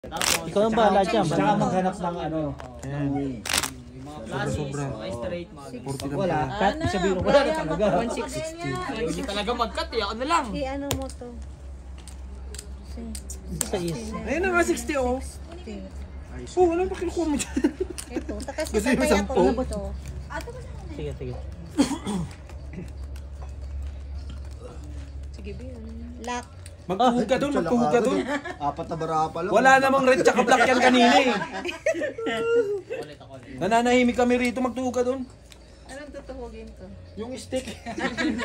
Ikaw ang bahala dyan. Tsaka maghanap ng ano. Sobra. Wala. Cut. Sabihin ko wala na talaga. 160. Hindi talaga mag-cut eh. Ako na lang. Ano mo to? Sa is. Ayun na nga, 60 oh. Oh, walang pakinukuha mo dyan. Ito. Kasi Gusto mo kaya ko 10? na to. Sige, sige. Sige, lock. Magtuhog ka doon, magtuhog ka doon. Apat na bara pa lang. Wala namang red tsaka black yan kanina eh. Nananahimik kami rito, magtuhog ka doon. Anong tutuhugin ko? Yung stick.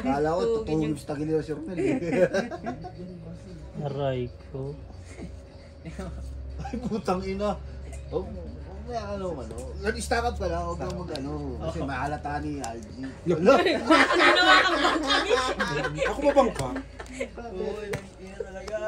Kala ko, tutulog sa tagilid si Romel. Aray ko. Ay, putang ina. Oh, may ano. Stack up ka lang, huwag kang mag-ano. Kasi mahalata ni Algie. Ako ba bang ka? Uy, yan talaga.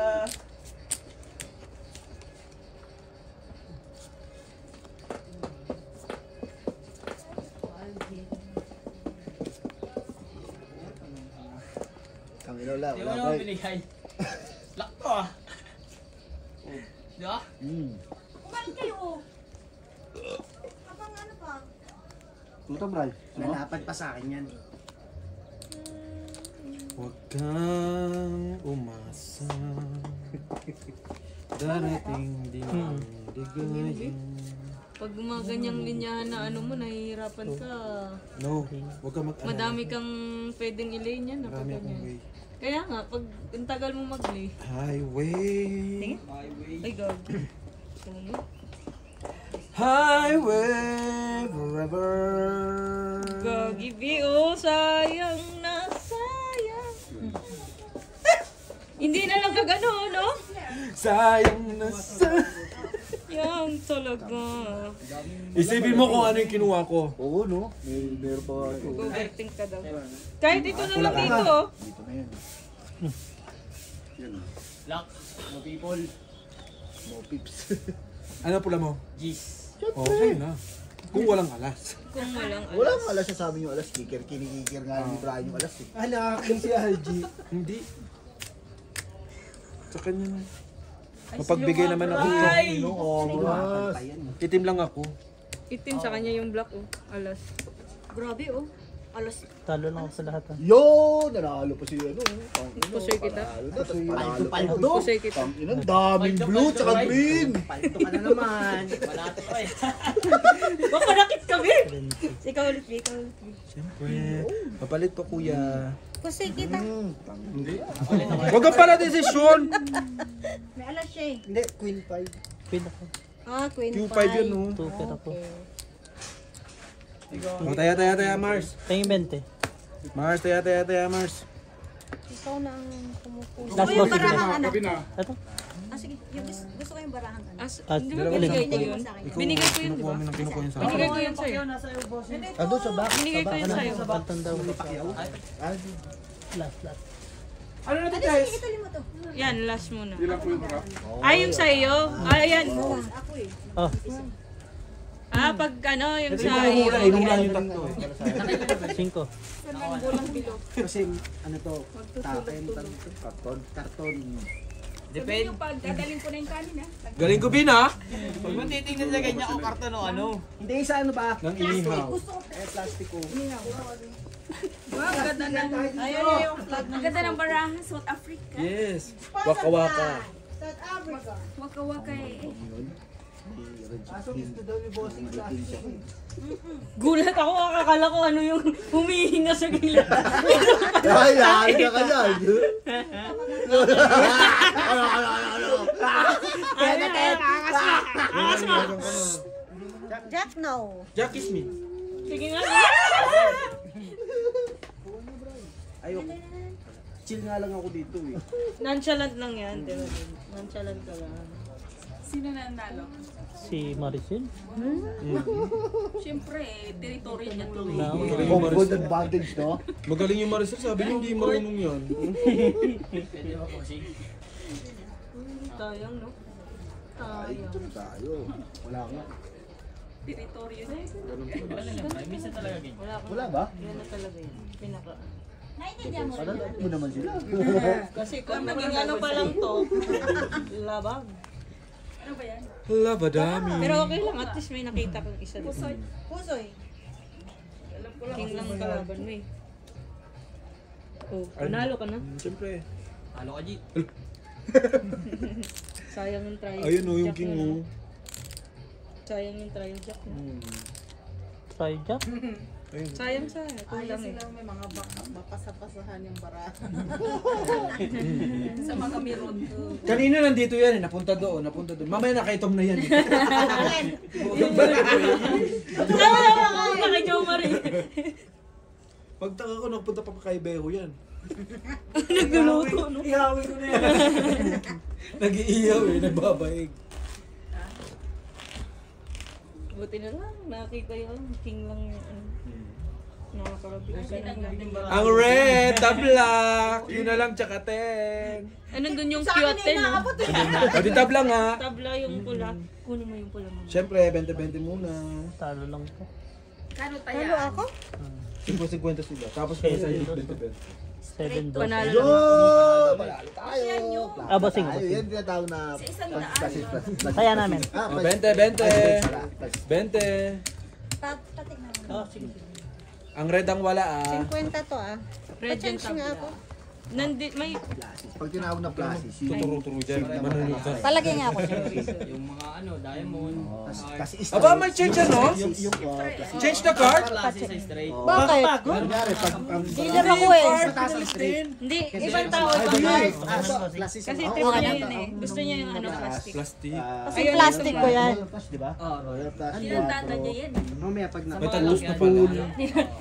Kami wala Di ba naman binigay? Lock to ah. Di ba? Kumain kayo. Abang ano pa? Tuta, Bray. Nalapad pa sa akin yan. Huwag kang umasa. Darating din ang ligaya. Pag mga ganyang linyahan na ano mo, nahihirapan ka. No, huwag kang mag-ano. Madami kang pwedeng ilay niyan. Marami akong way. Kaya nga, pag ang tagal mo mag-lay. Highway. Ay, gag. Highway forever. Gagi, oh, sayang na sayang. Hindi na lang kagano, no? Sayang na Yang talaga. Isipin mo kung ano yung kinuha ko. Oo, no? Meron pa ito. Overthink ka daw. Kahit ito na lang dito, oh. Dito na yan. Lock. No people. No pips. Ano pula mo? G's. Okay na. Kung walang alas. Kung walang Wala ang alas sa sabi yung alas. Kinikikir nga ni Brian yung alas. Anak, si Algie. Hindi. Sa kanya na. Mapagbigay naman ako. Oras. Itim lang ako. itim sa kanya yung black, oh. Alas. Grabe, oh. Alas. Talo lang ako sa lahat. Yo! Nanalo pa si ano. Pusoy kita. Paldo. Pusoy kita. Ang daming blue tsaka green. Palito ka na naman. Malato pa eh. Mapanakit kami! Ikaw ulit, ikaw ulit. Siyempre. Papalit pa kuya. Pusoy kita. Hindi. Huwag ka pala desisyon. May alas siya eh. Hindi, Queen 5. Pin ako. Queen Q5 pie. yun, no? 2 pin ako. O, taya, Mars. Tingin 20. Mars, taya, Mars. Ikaw na ang kumukuha. Last boss, sige na. Gabi na. Ito? Sige, yung gusto ko yung barahan ka na. Hindi ba dalawa binigay lang. ko yun? Binigay ko yun, di ba? Kinukuha yun sa akin. Binigay ko yun sa'yo. Ando sa back. Binigay ko yun sa'yo. Pagtan daw. Last. Ano natin guys? Ituloy mo to. Yan, last muna. Ay, yung sa'yo? Ay, yan. Ako eh. Oh, Pag ano, yung Kasi sa'yo. inom lang yung tatlo eh. 5. Kasi ano to, karton. Depende. Gagaling ko na yung kanin ha. Galing ko bin ha? Pag mo titingnan sa ganyan o karton o ano. Hindi, sa ano ba? Nang inihaw. Plastiko. Wow, ganda ng... Ang ganda ng barahan, South Africa. Yes. Waka-waka. South Africa. Waka-waka eh. Gulat ako, akakala ko ano yung humihinga sa gilid. Ay, ka dyan. Jack, no. Jack is me. Sige nga. Ayoko. Chill nga lang ako dito eh. Nonchalant lang yan, diba? Nonchalant ka lang. Sino na nalo? Si Maricel. Siyempre, teritoryo niya to. Home good advantage, no? Magaling yung Maricel, sabi niyo hindi marunong yan. Pwede ba po si? Tayang, no? Ay, ito na tayo. Wala nga. Teritoryo na yun. Wala na lang. Minsan talaga ganyan. Wala ba? Yan na talaga yun. Pinaka. Naintindihan mo Parang mo naman sila. Kasi kung naging ano pa lang to, labag. Ano ba yan? Labadami. Pero okay lang, at least may nakita kang isa doon. Pusoy. Pusoy. Alam ko lang. King lang ang kalaban mo eh. Oh, panalo ka na. Siyempre. Halo ka, G. Sayang yung try. Ayun o, yung jack king mo, o. no? Sayang yung try jack mo. Try jack. Ayun. Sayang sa kulang eh. may mga bakasapasahan yung baraha. Sa mga mirror. Kanina nandito yan eh, napunta doon. Mamaya nakaitom na yan. Tama kay Joe Marie. Pagtaka ko, nagpunta pa kay Beho yan. Nagluluto, no? Ihawin ko na yan. Nag-iiyaw eh, nagbabaig. Buti na lang, nakita yun. King lang yung ano. Nakakarabi. Ang red, the black. Yun na lang, tsaka 10. Ano dun yung cute no? O, di tabla nga. Tabla yung pula. Kunin mo yung pula mo. Siyempre, 20-20 muna. Talo lang po. Kano tayo? 50-50 sila. Tapos kaya sa 20-20. 7 dos. Panalo Yo! lang. Panalo tayo. Ah, basing, Tayo. basing. Yan tinatawag na... Sa isang daan. Saya namin. Ah, O, 20-20. 20. Patignan mo. Ah, sige, sige. Ang red ang wala ah. 50 to ah. Red yung tabla. May Pag tinawag na plasis, Tuturo-turo dyan. Manunod ka. Palagay nga ako. Yung mga ano, diamond. Kasi Aba, may change ano? Change the card? Klase sa straight. Bakit? Kunyari, pag ang... Dealer ako eh. Mataas ang straight. hindi, ibang tao, Ay, ibang bigay. tao. Plasis. Kasi Oo, trip oo, niya oo. yun eh. Gusto niya yung ano, plastic. Plastic. Kasi plastic ko yan. Royal Plus, di ba? Royal Plus. Sinandaan niya yan. Mamaya pag na... May talos na pala.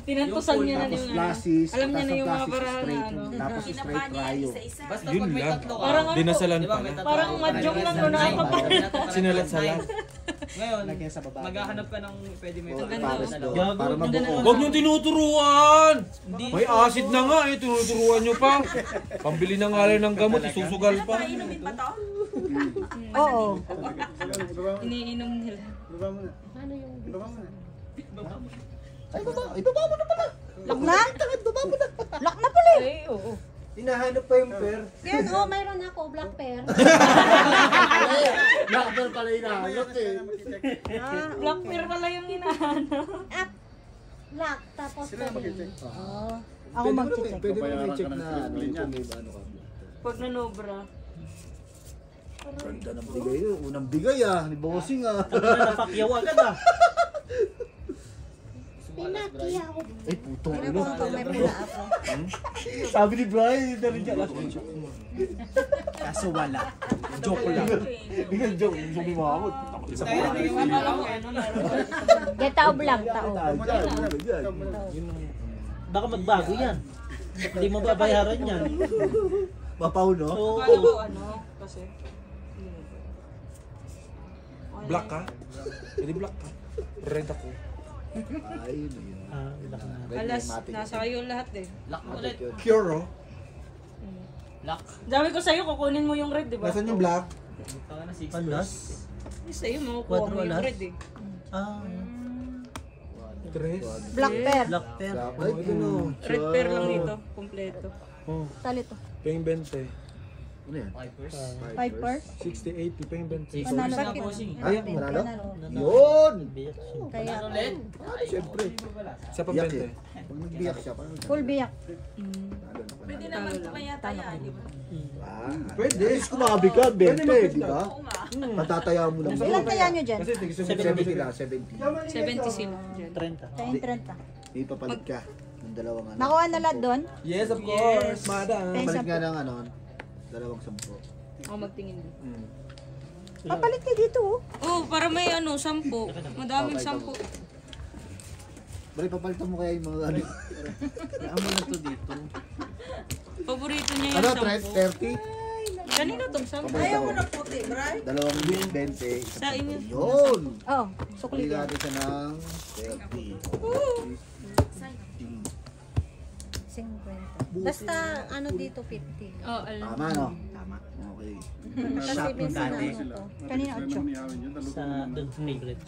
Tinantusan niya na Tapos yung ano. plasis. Alam niya na yung mga plastic barahan na straight, ano. Tapos Kinapa straight niya rayo. isa-isa. Basta Yun pag may lang. tatlo ka. Parang ano, Dinasalan Di ba, may pala. tatlo Parang ka. mahjong lang no, Nine. nakakapal. Sinalat-salat. Ngayon, Lagyan sa baba. maghahanap ka ng pwede may Oo, tatlo pares na doon. dalawa. Para mabuo. Huwag niyong tinuturuan! May acid na nga eh, tinuturuan niyo pa. Pambili na nga lang ng gamot, isusugal pa. Inumin pa to? Oo. Iniinom nila. Ay, baba. Ay, baba mo na pala. Lock na? Lock na pala eh. Ay, oo. Hinahanap pa yung pair. Yan, oh, mayroon ako, black pear. Nakapal pala inahanap eh. Black pear pala yung hinahanap. Up. Black, tapos pwede. Oo. Ako Pwede mo mag-check. pwede mo i-check na ano, kung may ano ka. Pag nanobra. Ganda ng bigay yun. Unang bigay ah, ni Bossing ah. Napakyaw agad ah. Pinakiyaw. Ay, puto Pero ulo. kung may pula ako. Sabi ni Brian, hindi na rin dyan. Kaso wala. Joke lang. Bigyan joke, yung sumimangot. Isa pa lang. Get tao black, tao. Baka magbago yan. Hindi mo babayaran yan. Mapaw, no? Oo. Paano ko ano? Kasi. Black ka? Hindi black ka. Red ako. Ay, yun. Ah, ilang na. Alas, nasa kayo lahat eh. Lock mo ulit. Pure oh. Lock. Sabi ko sa'yo, kukunin mo yung red, di ba? Nasaan yung black? Tanga na 6 Alas? Sa'yo, makukuha mo yung Alas? red eh. Ah, Tres. Black pear. black pear. Ay, yun o. Red pear lang ito, kompleto. Oh, Tali to. paying 20. Ano yan? Vipers. 5 pear. 60-80, paying 20. Panalo na bakit? bossing. Ay, manalo? Nanalo. Yun! Biyak siya. Kaya Ano ulit? Siyempre. Isa pa Biyak 20. eh. Pag nagbiyak siya, parang... full biyak. Pwede naman kaya tayo, di ba? Ah, Pwede. Is kumabi ka, 20, di ba? Oo nga. Matataya mo lang. Ilan kaya nyo dyan? Kasi tigil 70 sila, 70. 70 sila dyan. 30. Tayo 30. Di papalit ka. Yung dalawang ano. Nakuha na lahat doon? Yes, of course, madam. Papalit nga ng ano, dalawang 10. Ako magtingin din. Papalit ka dito oh. Oh, para may ano, 10. Madaming 10. Bali, papalitan mo kaya yung mga ano. Ano na to dito? Paborito niya Ano, yung 30? Kanina tong 10. Ayaw mo na puti, Bray. Dalawang 20. Sa inyo. Yun! Oh, sukli Bili ka. natin siya ng 30. 50. Basta ano dito 50. Oh, alam. Tama, no? Tama. Okay. Kasi minsan na ano to. Kanina 8. Sa doon favorite.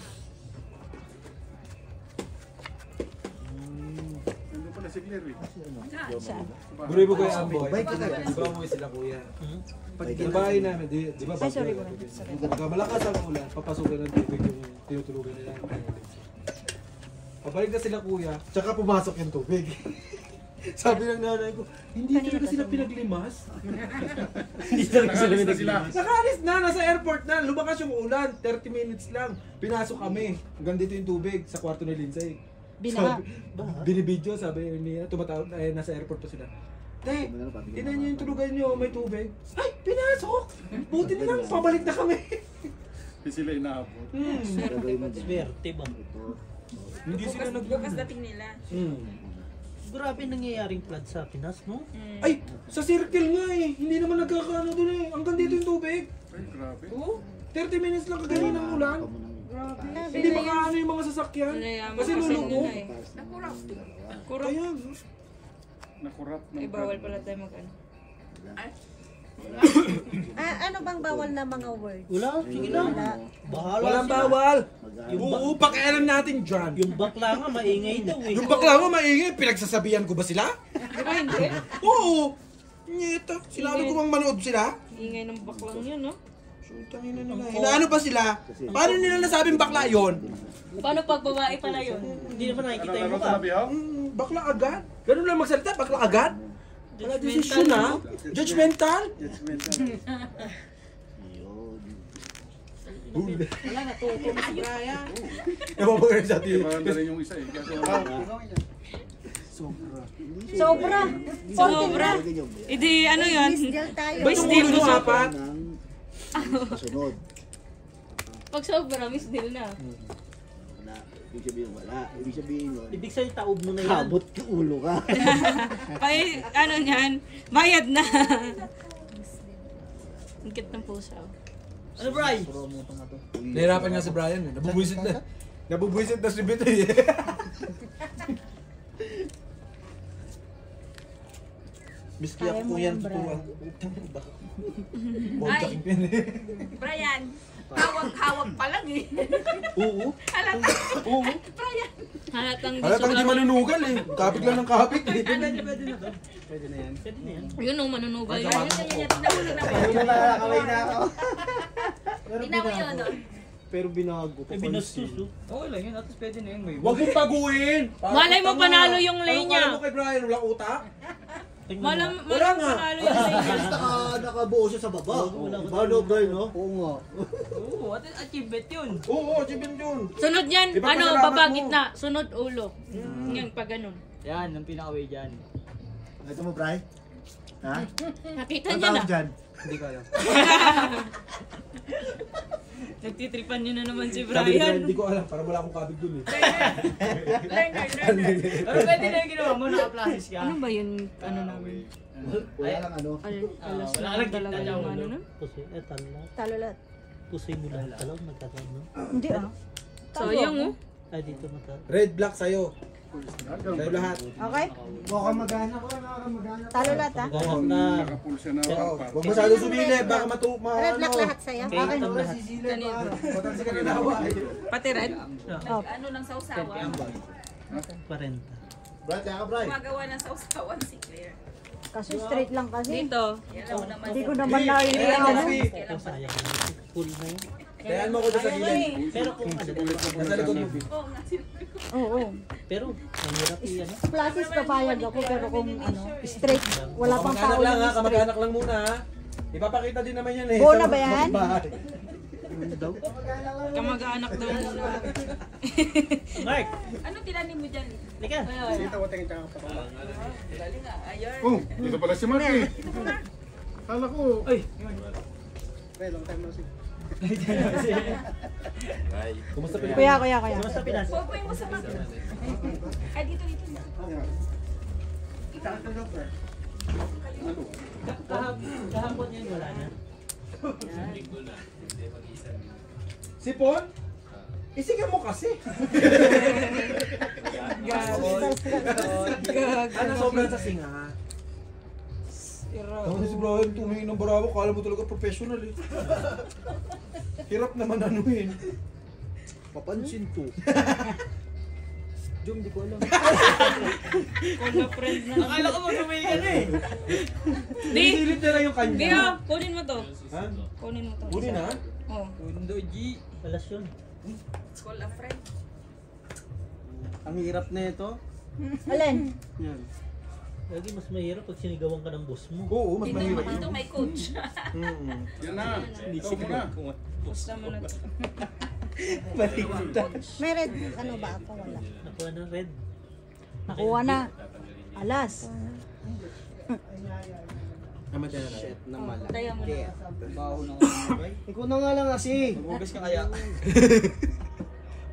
Buribo ko yung amboy. Di ba umuwi sila kuya? Yung bahay namin, di ba? Ay, sorry po. Pagka malakas ang ulan, papasukin ng tubig yung tinutulugan nila. Pabalik na sila kuya, tsaka pumasok yung tubig. Sabi ng nanay ko, hindi talaga sila pinaglimas. Hindi talaga sila pinaglimas. Nakaalis na, nasa airport na, lumakas yung ulan, 30 minutes lang. Pinasok kami, hanggang dito yung tubig sa kwarto ni Lindsay. Binaha. Binibidyo, sabi niya, tumatawag, nasa airport pa sila. Te, tinan niyo yung tulugan niyo, may tubig. Ay, pinasok! Buti na lang, pabalik na kami. Hindi sila inaabot. Swerte ba? Hindi sila Bukas dating nila. Grabe nangyayaring flood sa Pinas, no? Ay, sa circle nga eh. Hindi naman nagkakaano doon eh. Hanggang dito yung tubig. Ay, grabe. Oo. 30 minutes lang kagaling ng ulan. Hindi makaano yung mga sasakyan. Kasi lulubog. Nakurap. Kaya, Nakurap ng Ay, bawal pala tayo mag-ano. Ano bang bawal na mga word? Wala, sige lang. Bahala walang sila. bawal. Yung Oo, pakialam natin dyan. Yung bakla nga, maingay daw eh. Yung bakla mo maingay, pinagsasabihan ko ba sila? Di ba hindi? Oo. Nyeta, sinabi ko bang manood sila? Ingay ng baklang yun, no? Tangin na nila. Inaano pa sila? Paano nila nasabing bakla yon? Paano pag babae pala yun? Hindi naman nakikita yung Ano mukha. sabi ho? Bakla agad? Ganun lang magsalita, bakla agad? Wala desisyon ha? Judgmental? Wala na, tuto na si Brian. Ewan ba kayo sa atin? Maganda rin yung isa eh. Sobra. Sobra. Hindi, ano yun? Deal tayo. Boys, Itong ulo nyo apat? Kasunod. Pag sobra, miss deal na. Wala. Ibig sabihin wala. Ibig sabihin nun, Ibig sabihin, taob mo na yan. kabot yung ulo ka. Pay, ano yan? Bayad na. Ang cute ng pusa. Oh. Ano, Bri? Nahirapan nga si Brian eh. Nabubwisit na. Nabubwisit na si Bitoy eh. Miski ako kung yan tuturuan. Ay, Brian, hawak-hawak pa lang eh. Oo. Halata. Oo. Brian. Halatang Halatang hindi manunugal eh. Kapit lang ng kapit eh. Pwede na to. Pwede na yan. Yun o, manunugal yun. Tinawi na ba? Nakakaway na ako. Tinawi yun, no? Pero binago Eh, binastos, oh. Okay lang yun, at least pwede na yun. May Huwag mong paguin. Malay mo panalo yung lane niya. Ano mo kay Brian? Walang utak? Malay mo Wala nga. panalo yung lane niya. Nakabuo siya sa baba. Paano Brian, no? Oo nga. Oo, at achievement yun. Oo, achievement yun. Sunod yan, ano, Ipapasalamat babagit mo. na. Sunod ulo. Yan, pag ganun. Yan, ang pinaka-way dyan. Ito mo, Brian? Ha? Nakita Ang niya tawag na. dyan? Hindi ko alam. Nagtitripan niyo na naman si Sabi ni Brian, Brian. hindi ko alam. Parang wala akong kabig dun eh. Pero pwede na yung ginawa mo, naka-plasis ka. Ano ba yun, ano namin? Wala lang ano. Alas wala na lang talaga kita yung niya, ano ulo. nun? Pusoy, tala. Talulat. Pusoy mo lang talaw, magkakaroon, no? Hindi ah. Sayang oh. Ay, dito mata. Red, black sa'yo. Sa'yo lahat. Okay? Baka magana ko, nakakamagana. Talulat ah. Ganap na. Nakapulsa na Oo. pang Huwag masyado sumili. Baka matupa. Red black lahat sa'yo. Okay, Okay. tam lahat. Matansi ka na nawa. Pati red? Oh. Ano ng sausawan? 40. Brian, kaya ka, Brian. Gumagawa ng sausawan si Claire. Kasi straight lang kasi. Dito. Yan lang naman. Hindi ko naman naiintindihan. Ayan, ano. Sophie. Ito, sayang. Full na yun. Kayaan mo ko doon sa gilid. Pero kung ano, Nasa likod mo. Oo nga, sinabi ko. Oo. pero mahirap yan. Plasis papayag ako pero kung ano, straight, wala pang Kamag-anak tao lang ha. na straight. Kamag-anak lang muna ha. Ipapakita din naman yan eh. Bona sa ba yan? bahay. Kamag-anak daw muna. Mark! Ano tinanim mo dyan? Lika! Galing nga. Ayun. Oh, dito pala si Mark eh. Kala ko. Ay! Kumusta Pilipinas? Kuya. Kumusta Pinas? Popoy mo sa mga. Ay, dito. Kahapon yun, wala na. Sipon? Isigan mo kasi. Ano sobrang sa singa? Tapos si Brian, tumingin ng barabo, kala mo talaga professional eh. Hirap naman anuhin. Papansin to. Jom, di ko alam. Call a friend na. Akala ko mag-umay ka na eh. Di! Silip na lang yung kanya. Bia, kunin mo to. Ha? Kunin mo to. Kunin na? Oo. Mundo G. Alas yun. Call a friend. Ang hirap na ito. Alin? Yan. Lagi mas mahirap pag sinigawan ka ng boss mo. Oo, mas Dito, mahirap dito yun. may coach. Yan na. Ikaw muna. Basta mo na to. May red, ano ba ako? Wala. Nakuha ng red. Nakuha na. Alas. Namatay na natin. Na malaki. Tayo mo na. Baho na nga. Ikaw na nga lang kasi. Magugas ka kaya.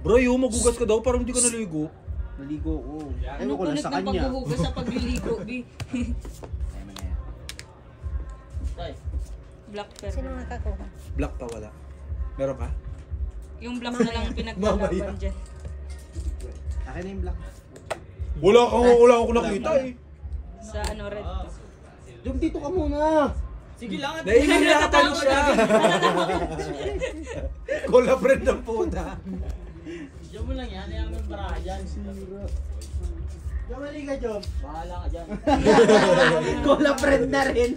Bro, yung magugas ka daw, parang hindi ka naligo. Naligo ko. Ano Ewan ko lang kulit sa ng kanya. paghuhugas sa pagliligo, Bi? Tay. Black pepper. Sino nakakuha? Black pa wala. Meron ka? Yung black na lang pinaglalaban Mamaya. dyan. Akin na yung black. Wala ako nakita eh. Sa ano, red. Jom, dito ka muna. Sige lang. Nahihirapan siya. Call a friend ng puta. Diyan mo lang yan. Ayaw mo yung baraha dyan. Jom, halika Jom. Bahala ka dyan. Call a friend na rin.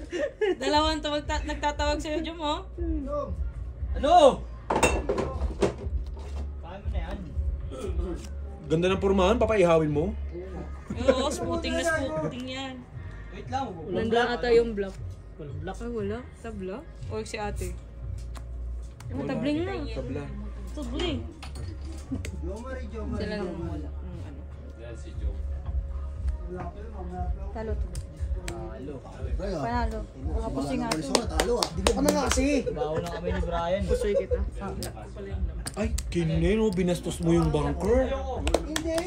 Dalawang nagtatawag sa'yo, Jum, oh. Ano? Kaya mo na yan. Ganda ng pormahan, papaihawin mo. Oo, spooting na spooting yan. Wait lang. Nandun ata yung black. Walang black. Ay, wala. Tabla? O si ate? Ano, tabling na. Tabla. Tabling. Jomari, Jomari. Sila lang wala. Ano. Talo. Halo. Panalo. Nakapusi nga ito. Dito ka na nga kasi. Baho na kami ni Brian. Pusoy kita. Ay, kinin mo, binastos mo yung bunker. Hindi.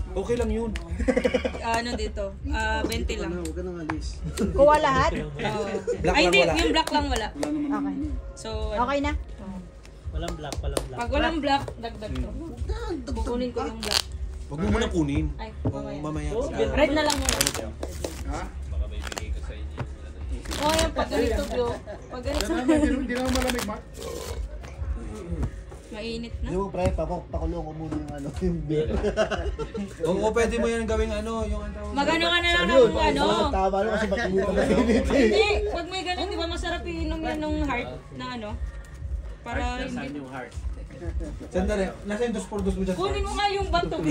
Okay lang yun. Ano dito? 20 lang. Huwag ka nang alis. Kuha lahat? Oo. Black Ay, lang hindi. wala. Yung black lang wala. Okay. So, ano, Okay na? Walang black, walang black. pag walang black, dagdag to. Kukunin ko yung black. Huwag mo muna kunin. Ay, Oh, mamaya. mamaya. Red na lang muna. Ha? Oo, yung pag ganito, bro. Pag ganito, Hindi naman malamig, Mark. mainit na. Hindi mo, pre, pakulong ko muna yung ano, yung beer. Oo, pwede mo yan gawing ano, yung ano. Magano ka na lang ng ano. Tama lang kasi makinita na init eh. Hindi, pag may ganun, di ba masarap iinom yan ng heart na ano? Para hindi. Sandali, nasa yung 2 por 2 mo dyan. Kunin mo nga yung bantog.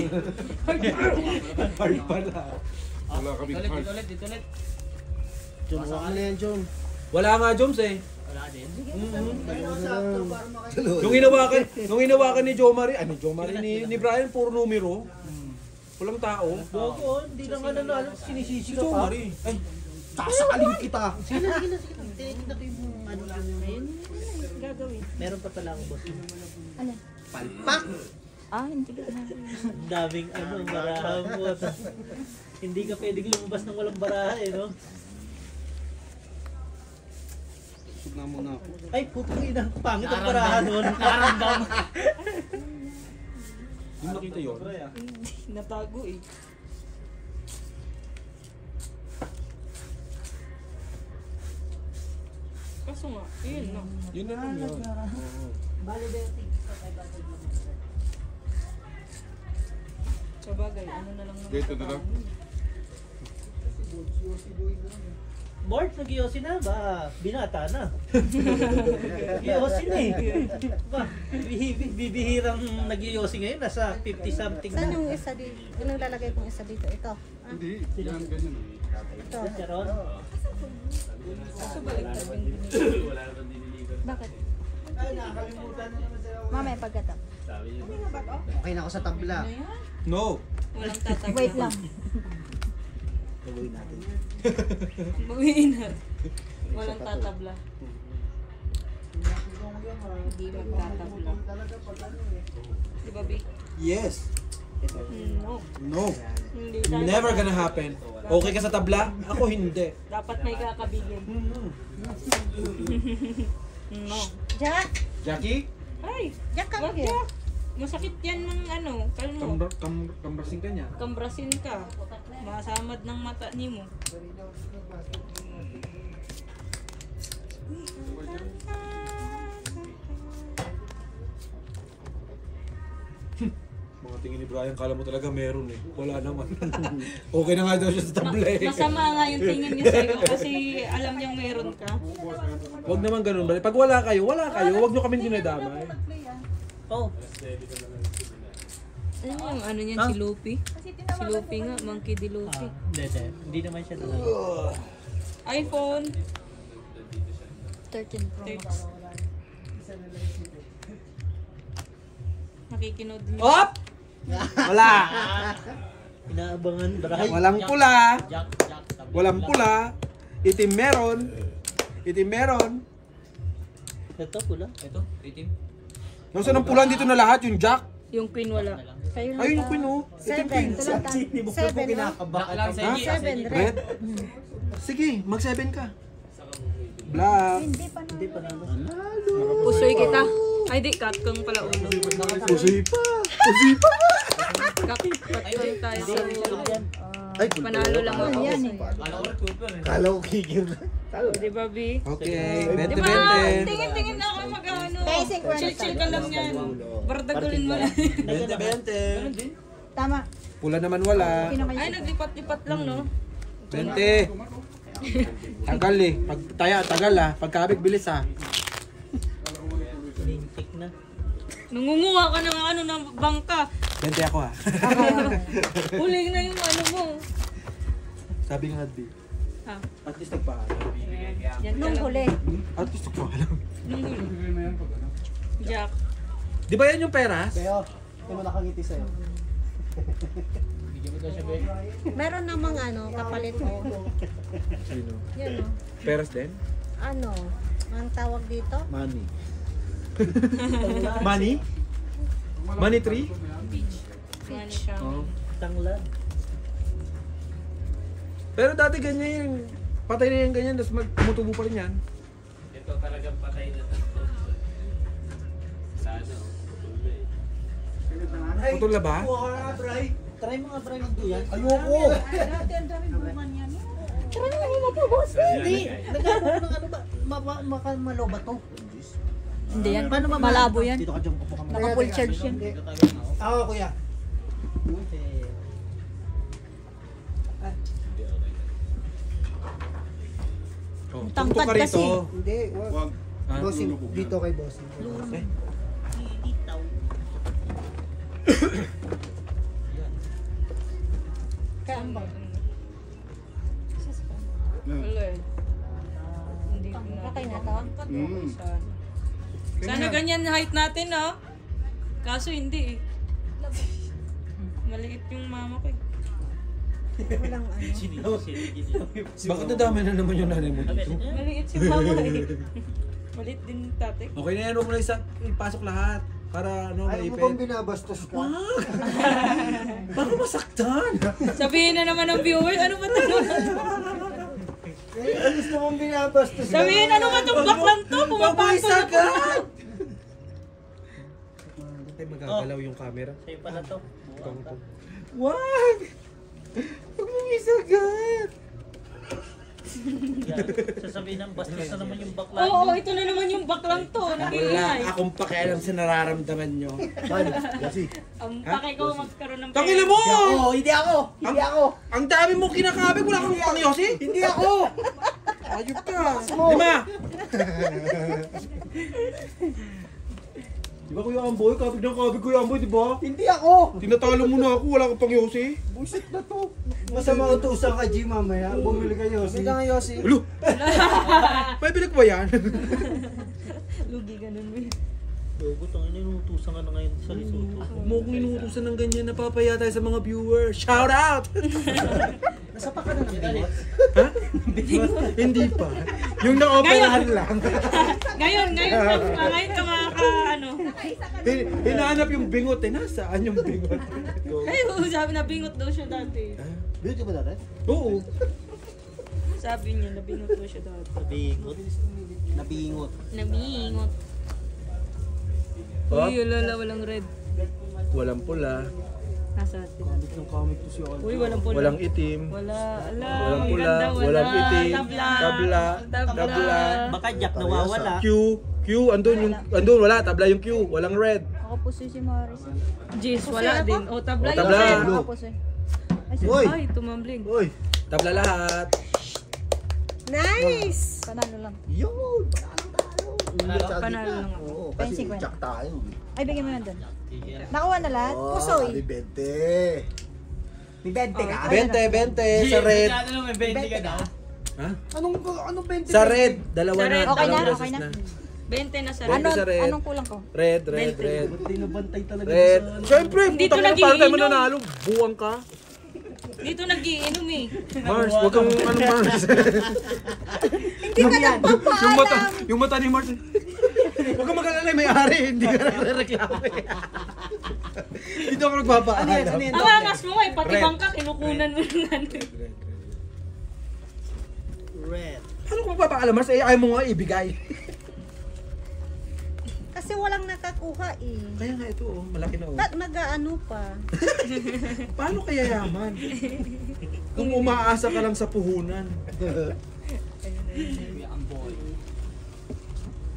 Hard pala. Wala kami Dito ulit, card. dito ulit, dito ulit. Jom, huwag ka na yan, Jom. Wala nga, Joms eh. Wala din. Nung hinawakan ni Jomari, ni Brian, puro numero. Walang tao. Bogo, hindi na nga nanalo. Si Sinisisi ka pa. Jomari. Ay, Sasakalin kita. Sige na, sige na, sige na. Tinitignan ko yung ano. Ayun, gagawin. Meron pa pala akong boss. Ano? Palpak. Ah, hindi ka na. Ang daming ano, baraha mo. Hindi ka pwedeng lumabas ng walang baraha eh, no? Sug na muna ako. Ay, putang ina, pangit ang baraha nun. Nakaramdam. yung nakita yun. Hindi, natago eh. Kaso nga, yun no. Yun na lang yun. Sa bagay, ano na lang naman. Dito na lang. Mort, nag-iossi na ba? Binata na. Nag-iossi na eh. Ba, bibihirang nag-iossi ngayon, nasa 50-something Saan na. yung isa dito? Yung lalagay kong isa dito? Ito. Hindi. Yan, ganyan. Ito. Sharon? Kaso baliktad yung binili. Bakit? Mamaya pagkata. Okay na ako sa tabla. No. Walang tatagla. Wait lang. Gawin natin. Bawiin na. Walang tatabla. Hindi magtatabla. Di ba, Vic? Yes. No. No. Hindi tayo. Never gonna happen. Okay ka sa tabla? Ako hindi. Dapat may kakabigin. No. Jack! Jackie? Ay! Jack, come Wag here. Jack! Masakit yan ng ano, kalmo. Kambrasing ka niya. Kambrasin ka. Masamad ng mata ni mo. Mga tingin ni Brian, kala mo talaga meron eh. Wala naman. Okay na nga daw siya sa tabla eh. Masama nga yung tingin niya sa'yo kasi alam niyang meron ka. Huwag naman ganun. Pag wala kayo, huwag nyo kaming dinadamay. Oh. Ano yung ano niyan, si Luffy? Si Luffy nga, Monkey D. Luffy. Hindi naman siya talaga. iPhone 13 Pro Max. Nakikinood niyo. Op! Wala! Inaabangan, barahay. Walang pula! Jack. Walang pula! Itim meron! Itim meron! Ito, pula. Ito, itim. Nasaan ang pula dito na lahat? Yung Jack? Yung Queen wala. Kayo lang. Ayun yung Queen oh! Itim Queen! 7, 7, Black lang sa inyo. 7 Red? red. Sige, mag-7 ka. Black. Hindi pa naman. Pusoy kita. Ay di, cut kong pala ulo. Pusoy pa! Pusoy pa! Cut kong tayo sa ulo. Ay, Panalo lang ako. Yan eh. kala ko kikir. Di ba, B? Okay, Di ba? 20-20. Tingin-tingin na ako mag-ano. Basic one. Chill-chill ka lang yan. Bardagulin mo lang. 20-20. Tama. Pula naman wala. Ay, naglipat-lipat lang, no? 20. Tagal eh. Pag tagal ah. Pagkabig bilis ah. Lintik na. Nangunguha ka ng ano ng bangka. 20 ako ah. Huling na yung ano mo. Sabi nga di. Ha? At least nagpaalam. Yan ka Nung lang. huli. At least nagpaalam. Nung huli. Jack. Di ba yan yung peras? Kaya, hindi mo nakangiti sa'yo. Meron namang ano, kapalit mo. Sino? Yan o. Peras din? Ano? Ang tawag dito? Money. Money? Money tree? Yan siya. Oo. Tanglad. Pero dati ganyan yung patay na yung ganyan, tapos tumutubo pa rin yan. Ito talagang patay na ito. Sana, Putol na ba? Try mo nga, Bray, magduyan. Ayoko! Tara naman yung mapabos. Hindi. Nagano ko ng ano ba? Malo ba to? Hindi yan. Paano Malabo yan. Dito ka dyan, upo ka muna. Naka full charge yan. Ako, kuya. Oh, Tangkad tungtong ka rito. kasi. Hindi, wag. Ah, Bossing, dito kay bossing. Okay. Ditaw. Kaya ang bag. Wala eh. Hindi ko na. Okay na to? Sana ganyan height natin, no? Kaso hindi eh. Maliit yung mama ko eh. Walang ano. Sinigaw. Bakit nadami na naman yung nanay mo dito? Maliit si mama eh. Maliit din tatay. Okay na yan, huwag mo na ipasok lahat. Para ano, Ayaw mo bang maipit. binabastos ka? Baka masaktan! Sabihin na naman ng viewers, ano ba ito? Gusto mong binabastos ka? Sabihin, ano ba itong baklang to? Pumapasok na to. Hindi tayo magagalaw yung camera. Sa'yo pala to. Wag! Huwag mong isagat! Yan. Sasabihin ng bastos na naman yung bakla. Oo, ito na naman yung baklang to. Wala Nag-iingay. akong pakialam sa nararamdaman nyo. Ang pake ko magkaroon ng Tangina mo! Oo, hindi ako! Hindi ako! Ang dami mong kinakabig, wala kang pangyosi? Hindi ako! Ayop ka! Lima! Di ba Kuya Amboy? Kabig ng kabig Kuya Amboy, di ba? Hindi ako! Tinatalo mo na ako, wala kang pangyosi? Bullshit na to! Masama utusan ka, G, mamaya. Bumili ka Yossi. Bumili ka nga Yossi. Ulo! May bilag ba yan? Lugi ganun mo. Dogo, tangin na inutusan ka na ngayon sa Lesotho. Huwag mo akong inuutusan ng ganyan, napapaya tayo sa mga viewers. Shout out! Nasapa ka na ng bingot? Ha? Hindi pa. Yung na-operahan lang. Ngayon ka ano. Hinahanap yung bingot eh. Nasaan yung bingot? Ay, sabi na bingot daw siya dati. Beauty ba dati? Oo. Sabi niya, nabingot daw siya dati. Nabingot. Nabingot. Nabingot. Oh? Uy, lala, walang red. Walang pula. Nasa atin. Comic ng comic to si Olga. Uy, walang pula. Walang itim. Wala. Ala, Walang ang pula. ganda, wala. Walang itim. Tabla. Tabla. Baka Jack nawawala. Q. Andun wala. Tabla yung Q. Walang red. Ako po si Maris. Jis, wala din. O, tabla O, yun. tabla. Sir. Ako po si. Ay, si Uy! Ay, tumambling. Uy! Tabla lahat. Nice! Panalo lang. Yun! Panalo tayo! Panalo lang ako. Oo, Pensi kasi kwenta. tsak tayo. Ay, bigyan mo nandun. Nakuha na lahat? Pusoy. Di 20. May 20 ka? 20 sa red. Ano naman, may 20 ka daw? Ha? Anong 20? Sa red, dalawa Sa na. red, okay na, dalawang okay beses na. 20 na sa Ano? red. sa red. Anong kulang ko? Red. Tinubantay talaga Red. sa... Siyempre, Hindi to putang ina, paano tayo nagiinom. mananalo? Buwang ka. Dito nagiinom eh. Mars, huwag kang ano Mars. Hindi ka nagpapaalam. Yung mata ni Mars. Huwag kang mag-alala, may ari, hindi ka nagreklamo eh. Dito ako nagpapaalam. Ang angas mo eh, pati Red. bangka, kinukunan mo ng ano. Red. Paano kung magpapaalam Mars? Eh, ayaw mo nga ibigay. Kasi walang nakakuha eh. Kaya nga ito, oh, malaki na oh. Ba't mag-ano pa? Paano kaya yaman? Kung umaasa ka lang sa puhunan. Ang boy.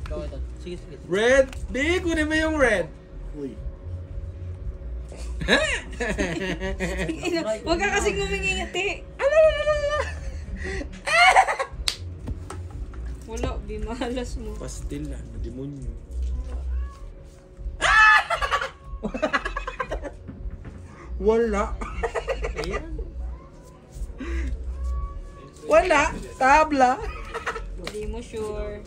Ikaw ito. Sige, sige. Red, di, kunin mo yung red. Uy. Huwag ka kasing ngumingiti. Wala, bimalas mo. Pastil na demonyo. Wala. Ayan. Wala. Tabla. Hindi mo sure.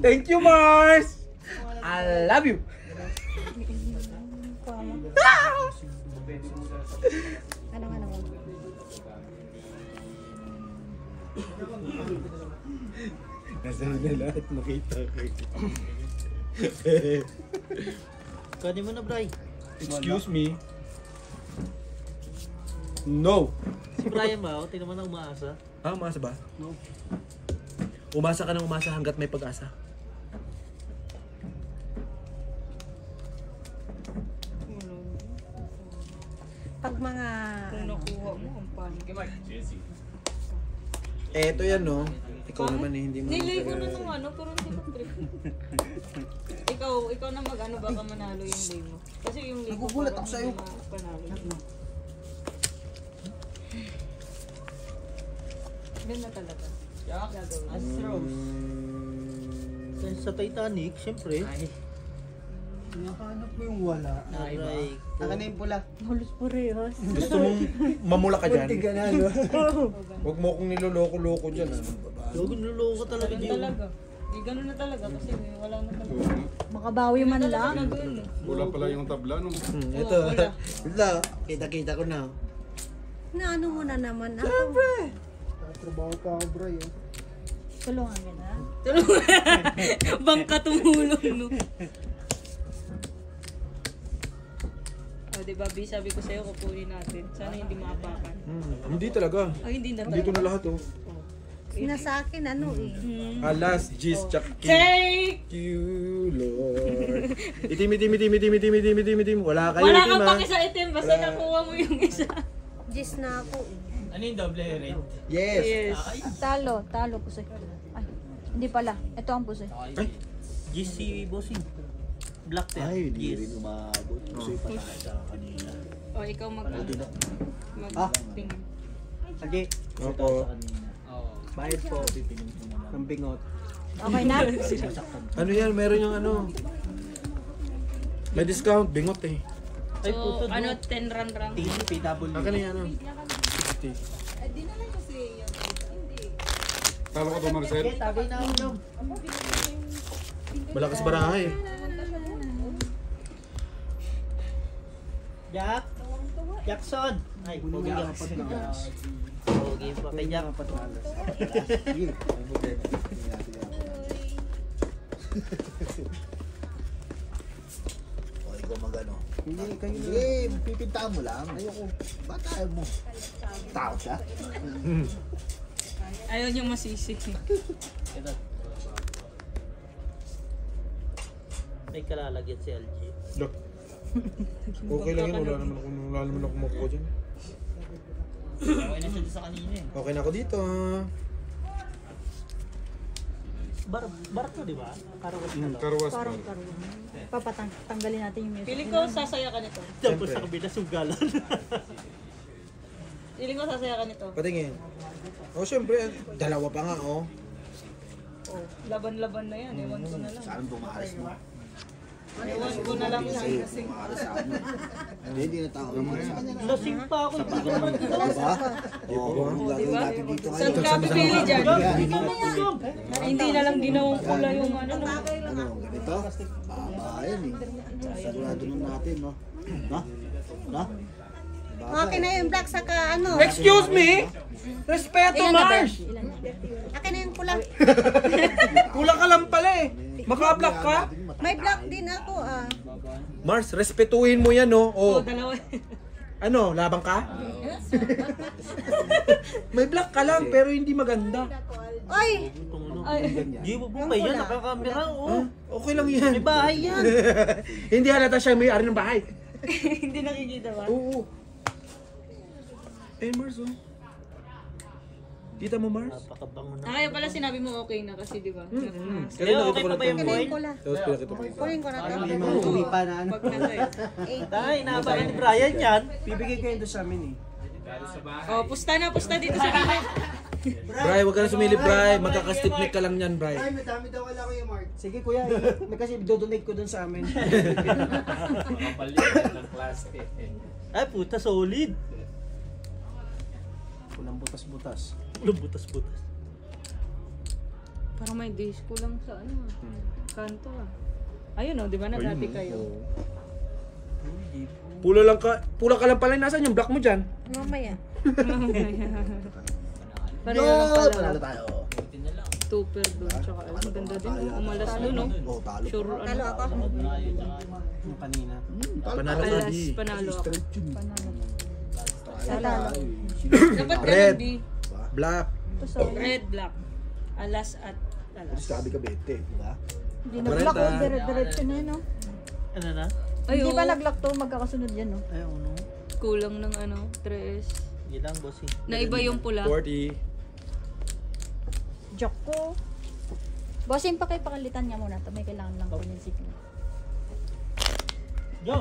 Thank you, Mars. I love you. Ano? Nasa na lahat makita ko. Kunin mo na, Bray. Excuse me. No. Si Brian ba? Tingnan mo na umaasa. Ah, umasa ba? No. Umasa ka ng umasa hanggat may pag-asa. Pag mga... Kung nakuha mo, ang panig. Eto yan, no? Ikaw naman eh, hindi mo... Nilay ko na nung ano, pero hindi ko trip. ikaw na mag-ano, baka manalo yung lay mo. Kasi yung lay ko Nagugulat parang ako sa'yo. hindi na panalo. Ganda talaga. Astros. Sa Titanic, syempre. Nakahanap mo yung wala. Aray ko. Akin na yung pula. Halos parehas. Gusto mong mamula ka dyan? Punti ka na, no? Huwag mo akong niloloko-loko dyan, ah. Huwag niloloko talaga, Ganun Gio. talaga. Eh, ganun na talaga kasi wala na talaga. Makabawi man lang. Ganun eh. Wala pala yung tabla, no? Ito. Ito. Kita-kita ko na. Naano mo na naman ako. Trabaho pa ako, bro, eh. Tulungan ka na. Bangka tumulong, no? O, diba, B, sabi ko sa'yo, kukunin natin. Sana hindi maapakan. Hindi talaga. Ay, hindi na talaga. Dito na lahat, oh. Na sa akin, ano eh. Alas, G's, Chuck, Take! you, Lord. Itim. Wala kayo, Wala itim, kang ha? paki sa itim, basta nakuha mo yung isa. Gis na ako eh. Ano yung doble red? Yes. Yes. Talo pusoy. Ay, hindi pala. Ito ang pusoy. Ay, GC Bossing. Black Pen. Ay, hindi Yes. rin umabot. Gusto yung patay sa kanina. O, ikaw mag-tingin. Sige, opo. Oo. bayad po. Ang bingot. Okay na? Ano yan? Meron yung ano. May discount. Bingot eh. Ay, So, puto. ano, 10 run. Tingin PW. Akin na yan, ano. 50. Talo ko to, Marcel. Tagay na ako daw. Malakas baraha eh. Jack. Jackson. Ay, pogi Jackson. Pogi pa kay Jack. Sige. O, ikaw magano. Hindi, kayo na. Sige, pipintaan mo lang. Ayoko. Ba't ayaw mo? Tao siya? Ayaw niyo masisi. Ito. May kalalagyan si LG. Look. Okay lang yun. Wala naman ako makuha dyan. Okay na siya doon sa kanina eh. Okay na ako dito. Barat to, di ba? Karawas na lang. Karwas ka. Karo. Papatanggalin natin yung music. Feeling ko sasaya ka nito. Tapos sa kabila, sugalan. Feeling ko sasaya ka nito. Patingin. Oh, syempre, dalawa pa nga, oh. Oh, laban-laban na yan. Ewan ko na lang. Saan bumaras mo? Ewan ko na lang yan. Kasi bumaras sa amin. Hindi na tao naman sa amin. Lasing pa ako. Hindi ko naman Diba? Oo, gagawin natin dito Saan ngayon. ka pipili dyan? ginagawa. Hindi na lang ginawang pula yung ano. No? Ano, ganito? Baba yan eh. Sigurado nun natin, no? No? No? Okay na yung black saka ano. Excuse me? Respeto, Mars! Akin na yung pula. Kulang ka lang pala eh. Maka-block ka? May black din ako ah. Mars, respetuhin mo yan, no? Oh, Oh. dalawa. Ano, labang ka? May block ka lang, pero hindi maganda. Oy! Di mo ba yan? Nakakamera, oh. Okay lang yan. May bahay yan. Hindi halata siya may-ari ng bahay. Hindi nakikita ba? Oo. Eh, Mars, oh. Kita mo, Mars? Napakabango na. Kaya pala sinabi mo okay na kasi, di ba? Kaya okay pa ba yung Kunin coin? ko lang. Tapos pinakita mo. Kunin ko na to. Hindi pa na ano. Pag na sa'yo. Dahil inaabaran ni Brian yan. Bibigay ko yun doon sa amin eh. Oh, pusta dito sa kanya. Bray, wag ka na sumilip, Bray. Magkakastipnik ka lang yan, Bray. Ay, madami daw wala ko yung Mark. Sige kuya, may kasi dodonate ko doon sa amin. Kapalitan ng plastic. Ay, puta, solid. Kulang butas-butas. Butas-butas. Parang may disco lang sa ano kanto ah. Ayun oh, di ba nagati kayo? Pula ka lang pala. Nasaan yung block mo dyan? Mamaya. Pareho lang pala. Panalo tayo. Tupper doon, tsaka ang ganda din. Oh. Umalas doon, no? Oo, talo. Sure, Talo ano? ako. Yung kanina. Panalo ka, Alas, di. panalo ako. Talo. Dapat Red. ganun, di. Black. Red, black. Alas at alas. Sabi ka, bete, di ba? Hindi nag-lock ko. Dire-diretso na yun no. Ano na? Ay, Hindi oo. pa nag-lock to. Magkakasunod yan no. Ay, ano? Kulang ng ano, 3S. Hindi lang, bossing. Naiba yung pula. 40. Joke ko. Bossing pa kayo pakalitan niya muna to. May kailangan lang ko yung signal. Go!